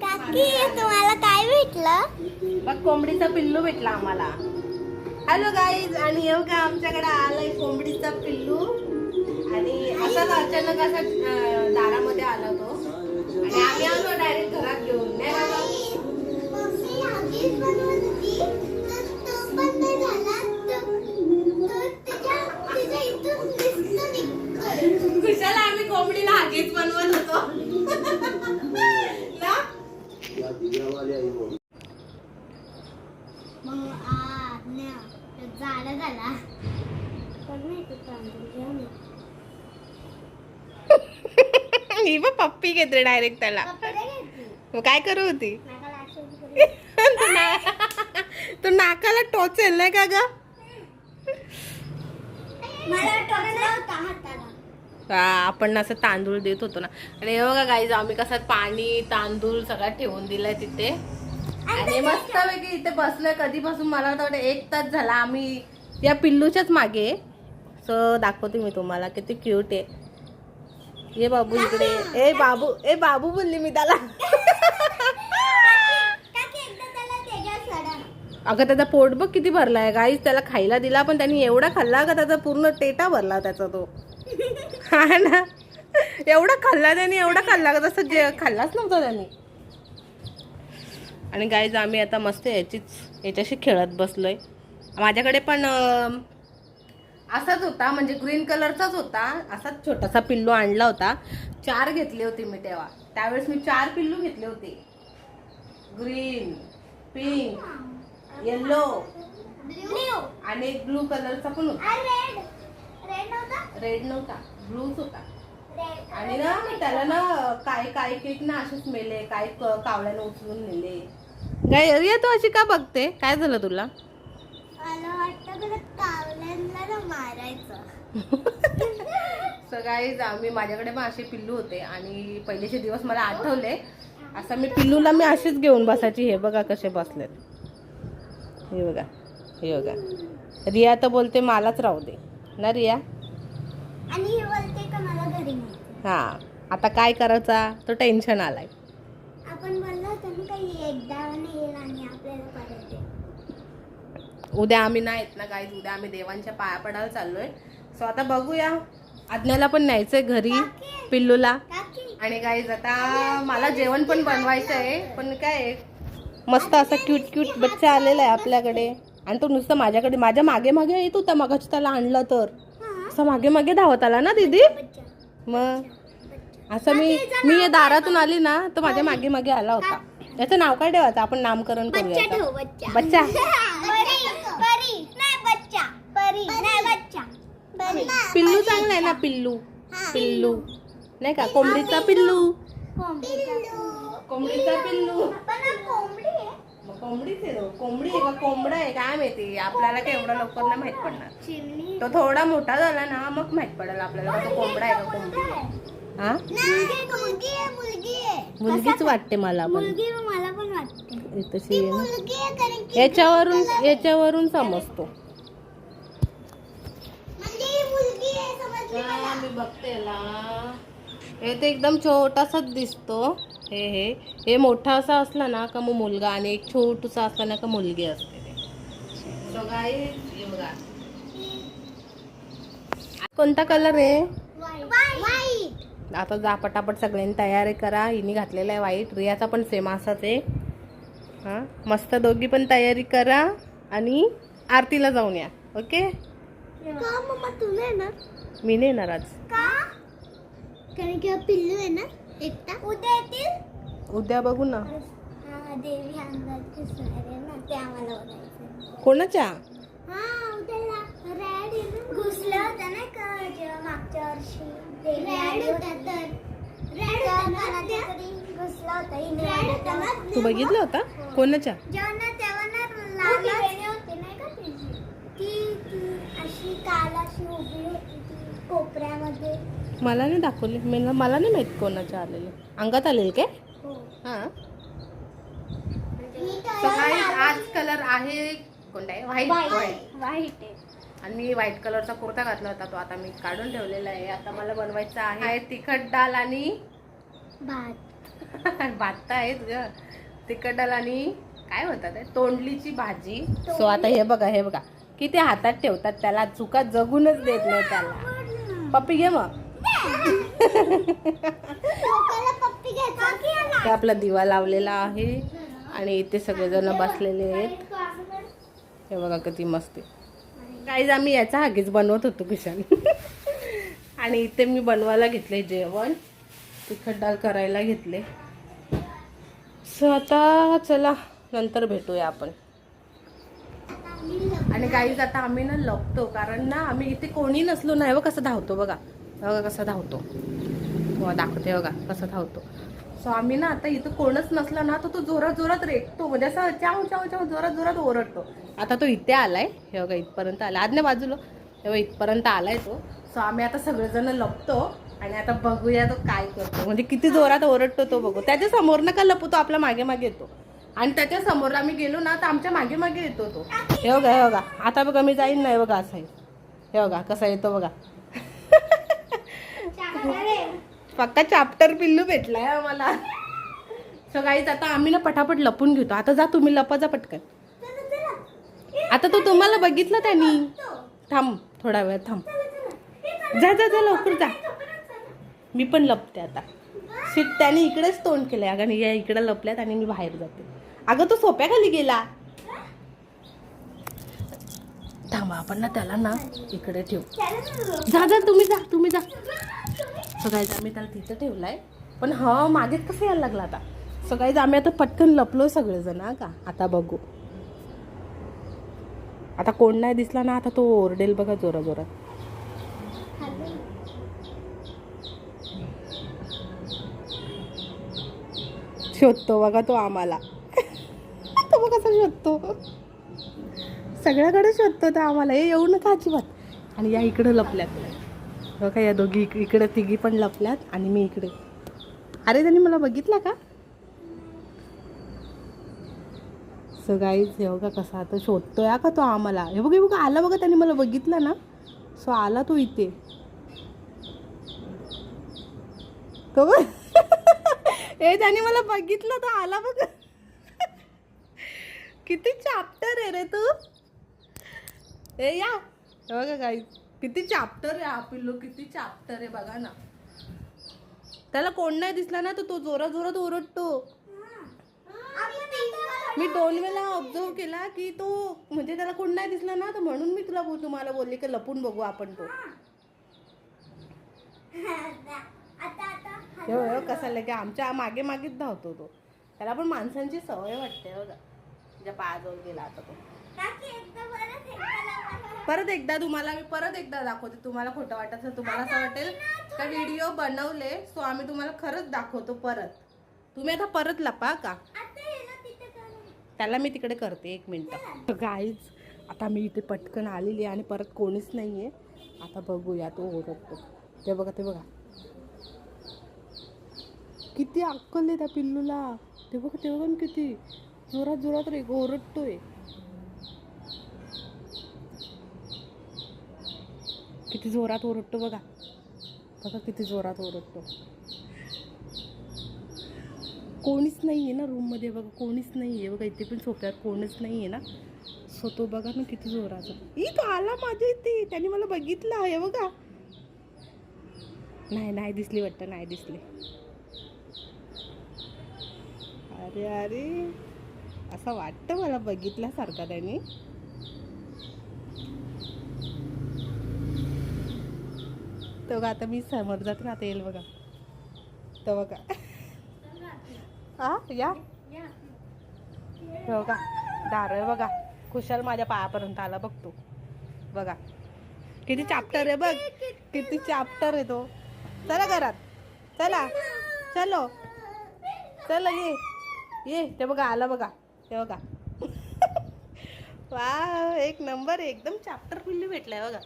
काकी तुम्हाला काय भेटलं? बघ कोंबडीचा पिल्लू भेटला आम्हाला. हॅलो गाईज, आणि येऊ का आमच्याकडे आलाय कोंबडीचा पिल्लू. आणि असाच अचानक असा दारामध्ये आला तो आणि आम्ही आलो डायरेक्ट घरात घेऊन. नाही बाबा, मम्मी आधीच बनवत होती तर तो पण नाही झाला. तिच्या इथून दिसतं निघतं. कुशाला आम्ही कोंबडीला हागीच बनवत होतो ना. मग झालं झाला पण नाही तू तांदूळ ही बघ पप्पी घेते डायरेक्ट त्याला. मग काय करू होती? तू नाकाला टोचेल नाही का ग? हा, आपण असं तांदूळ देत होतो ना. आणि हे बघा गाईज, आम्ही कसं पाणी तांदूळ सगळं ठेवून दिलाय तिथे. आणि मस्त पैकी इथे बसलोय कधीपासून. मला वाटतं 1 तास झाला आम्ही या पिल्लूच्याच मागे. सो दाखवते मी तुम्हाला किती क्यूट आहे. ये बाबू इकडे. ए बाबू बोलली मी त्याला. अगं त्याचा पोट बघ किती भरलाय गाईज. त्याला खायला दिला पण त्यांनी एवढा खाल्ला का त्याचा पूर्ण टेटा भरला त्याचा तो. हा ना, एवढा खाल्ला त्यांनी, एवढा खाल्ला का तसं जे खाल्लाच नव्हता त्यांनी. आणि गाईज आम्ही आता मस्त याच्याशी खेळत बसलोय. माझ्याकडे पण असाच होता, म्हणजे ग्रीन कलरचाच होता. असाच छोटासा पिल्लू आणला होता. 4 घेतले होते मी तेव्हा. त्यावेळेस मी 4 पिल्लू घेतले होते. ग्रीन, पिंक, येलो आणि एक ब्लू कलरचा पण होता. रेड नव्हता, ब्लूच होता. आणि ना त्याला ना काय केक ना असेच मेले, काय कावळ्यानं उचलून नेले. काय रिया तू अशी का बघते? काय झालं तुला? मला वाटतं मला कावळ्यांना ना मारायचं. सगळी आम्ही माझ्याकडे पण असे पिल्लू होते. आणि पहिलेचे दिवस मला आठवले. असं मी पिल्लूला मी अशीच घेऊन बसायची. हे बघा कसे बसलेत. हे बघा, हे बघा. रिया तर बोलते मलाच राहू दे ना रिया. आणि हे बोलते का मला घरी न्यायचं. हा, आता काय करायचा तो टेन्शन आलाय. आपण बोललो होतो ना काही एकदा येईल आणि आपल्याला परत येईल. उद्या आम्ही नाही येत ना गाईज. उद्या आम्ही देवांच्या पाया पडायला चाललोय. सो आता बघूया. आज्ञाला पण न्यायचंय घरी पिल्लूला. आणि गाईज आता मला जेवण पण बनवायचं आहे. पण काय मस्त असा क्यूट बच्चा आलेला आहे आपल्याकडे. आणि तो नुसतं माझ्याकडे माझ्या मागे मागे येत होता. मगाशी त्याला आणलं तर असं मागे मागे धावत आला ना दीदी. मग असं मी दारातून आली ना तर माझ्या मागे मागे आला होता. त्याचं नाव काय ठेवायचं? आपण नामकरण करूया. बच्चा. पिल्लू चांगला आहे ना. पिल्लू नाही का? कोंबडीचा पिल्लू. कोंबडीचा पिल्लू. कोंबडीच आहे. कोंबडी आहे का कोंबडा आहे काय माहिती. आपल्याला काय एवढं लवकर नाही माहित पडणार. तो थोडा मोठा झाला ना मग माहित पडेल आपल्याला तो कोंबडा आहे का कोंबडी आहे. हा, मुलगीच वाटते मला पण. मला पण वाटते तशी याच्यावरून समजतो. मी बघते ना, हे ते एकदम छोटासाच दिसतो. हे मोठा असा असला ना का मग मुलगा, आणि एक छोटूसा असला ना का मुलगी असते. So guys, हे बघा. कोणता कलर आहे? व्हाईट. आता जा पटापट सगळ्यांनी तयारी करा. हिने घातलेला आहे व्हाईट. रियाचा पण सेम असाच आहे. हा, मस्त दोघी पण तयारी करा आणि आरतीला जाऊन या. ओके. का मम्मा तू नाही ना? मी नाही येणार आज. का? कारण की पिल्लू आहे ना एकटा. उद्या येतील. उद्या बघू ना. हा, देवी अंगात घुसणार आहे ना, ते आम्हाला बघायचं. कोणाच्या? हा, उद्याला रेड घुसलं होतं ना का जेव्हा मागच्या वर्षी रेड होता तर घुसला होता. तू बघितलं होता? कोणाच्या? जेव्हा ना तेव्हा ना लाल होती नाही का ती अशी काल अशी उभी होती ती कोपऱ्यामध्ये. मला नाही दाखवले. मला नाही माहित कोणाच्या आलेले. अंगात आलेले काय? हा. आज कलर आहे कोणता आहे? व्हाईट आहे. आणि मी व्हाईट कलरचा कुर्ता घातला होता. तो आता मी काढून ठेवलेला आहे. आता मला बनवायचं आहे तिखट डाळ आणि भात. भात आहेत ग, तिखट डाळ आणि काय होतात ते, तोंडलीची भाजी. सो आता हे बघा किती हातात ठेवतात त्याला, चुका जगूनच देत नाही त्याला. पप्पी घे मग. ते आपला दिवा लावलेला आहे आणि इथे सगळेजण बसलेले आहेत. हे बघा किती मस्त. काहीच आम्ही याचा हागीच बनवत होतो किशन. आणि इथे मी बनवायला घेतले जेवण, तिखट डाळ करायला घेतले. सो आता चला नंतर भेटूया आपण. आणि गाईज आता आम्ही ना लपतो, कारण ना आम्ही इथे कोणी नसलो नाही. बघा कसं धावतो, बघा कसं धावतो, दाखवते बघा कसं धावतो. सो आम्ही ना आता इथं कोणच नसला ना, तर तो जोरात जोरात रेटतो, म्हणजे असं चाव चाव चाव जोरात जोरात ओरडतो. आता तो इथे आलाय, हे बघा इथपर्यंत आला, आज्ञा बाजूला तेव्हा इथपर्यंत आलाय तो. सो आम्ही आता सगळेजण लपतो आणि आता बघूया तो काय करतो, म्हणजे किती जोरात ओरडतो तो बघू. त्याच्या समोर नका लपतो, आपल्या मागे मागे येतो. आणि त्याच्या समोर आम्ही गेलो ना तर आमच्या मागे मागे येतो तो. हे बघा आता बघा मी जाईन नाही बघा असं आहे. हे बघा कसा येतो बघा. पक्का चॅप्टर पिल्लू भेटलाय आम्हाला. सो गाईज आता आम्ही ना पटापट लपून घेतो. आता जा तुम्ही लपा, जा पटकन. आता तो तुम्हाला बघितलं त्यांनी. थांब थोडा वेळ थांब, जा जा जा लवकर जा. मी पण लपते आता. सीट त्याने इकडेच तोंड केलंय, अगं या इकडे लपल्यात आणि मी बाहेर जाते. अगं तो सोप्याखाली गेला. थांबा आपण ना त्याला ना इकडे ठेवू. जा जा तुम्ही जा. सगळ्याच आम्ही त्याला तिथं ठेवलाय, पण हा मागेच कसं यायला लागला आता. सगळ्याच आम्ही आता पटकन लपलो सगळेजण. का आता बघू, आता कोण नाही दिसला ना, आता तो ओरडेल बघा जोरा जोरात. शोधतो बघा तो आम्हाला. तो बघा कसं शोधतो, सगळ्याकडे शोधतो तो आम्हाला. हे येऊ नका अजिबात. आणि या इकडे लपल्यात बघा, या दोघी इकडे तिघी पण लपल्यात आणि मी इकडे. अरे त्यांनी मला बघितला का. सो गाईज हे बघा कसा आता शोधतोय का तो आम्हाला. हे बघा आला बघा, त्यांनी मला बघितलं ना. सो आला तो इथे. तो बघ ए त्याने मला बघितलं तो आला बघ. किती चॅप्टर आहे रे तू. ए या बघा गाईज किती चॅप्टर आहे हा पिल्लू, किती चॅप्टर आहे बघा ना. त्याला कोण नाही दिसला ना तर तो जोरात जोरात ओरडतो. मी 2 वेळा ऑब्झर्व केला की तो, म्हणजे त्याला कोण नाही दिसला ना, तर म्हणून मी तुम्हाला बोलले की लपून बघू आपण तो. कसा लगे आमच्या मागे मागेच धावतो तो. त्याला पण माणसांची सवय वाटते बघा. तुझ्या पायाजवळ गेला आता तो. परत एकदा दाखवते. तुम्हाला खोटं वाटत असेल, तुम्हाला असं वाटेल का व्हिडिओ बनवले, सो आम्ही तुम्हाला खरंच दाखवतो परत. तुम्ही आता परत लपा का. त्याला मी तिकडे करते 1 मिनिट. गाईज आता मी इथे पटकन आलेली आणि परत कोणीच नाहीये. आता बघूया तो ओरडतो. ते बघा किती अक्कल आहे त्या पिल्लूला. ते बघा किती जोरात जोरात रे ओरडतोय. किती जोरात ओरडतो बघा किती जोरात ओरडतो. कोणीच नाहीये ना रूम मध्ये बघा, कोणीच नाहीये बघा. इथे पण सोफ्यावर कोणीच नाहीये ना. सो तो बघा ना किती जोरात. तो आला माझ्या इथे, त्याने मला बघितलं. हे बघा. नाही दिसली वाटतं, नाही दिसली. अरे असं वाटतं मला बघितल्यासारखा त्याने. तो आता मी समोर जाते ना, आता येईल बघा. तो बघा या बघा दार बघा. खुशाल माझ्या पायापर्यंत आला बघतो बघा. किती चॅप्टर आहे बघ, किती चॅप्टर आहे तो. चला घरात, चलो ये. ते बघा आला बघा, ते बघा. वा एक नंबर, एकदम चॅप्टर पिल्लू भेटलाय बघा.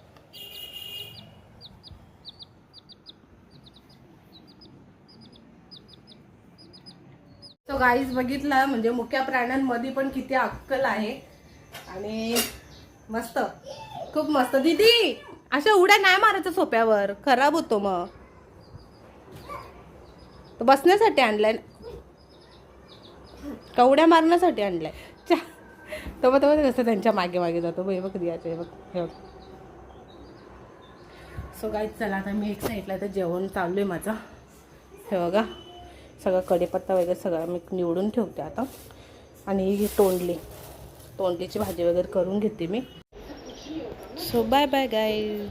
तो गाईज बघितला, म्हणजे मुक्या प्राण्यांमध्ये पण किती अक्कल आहे. आणि मस्त, खूप मस्त. दीदी अशा उड्या नाही मारायचं सोप्यावर, खराब होतो मग. तो बसण्यासाठी आणलाय. कवड्या मारण्यासाठी आणलाय तो बघ कसं त्यांच्या मागे मागे जातो हे बघ रियाचे हे बघ हे बघ. सो गाईज चला आता मी एक साईडला तर जेवण चालू आहे माझं. हे बघा सगळं कढीपत्ता वगैरे सगळं मी निवडून ठेवते आता. आणि ही तोंडलीची भाजी वगैरे करून घेते मी. So bye bye guys.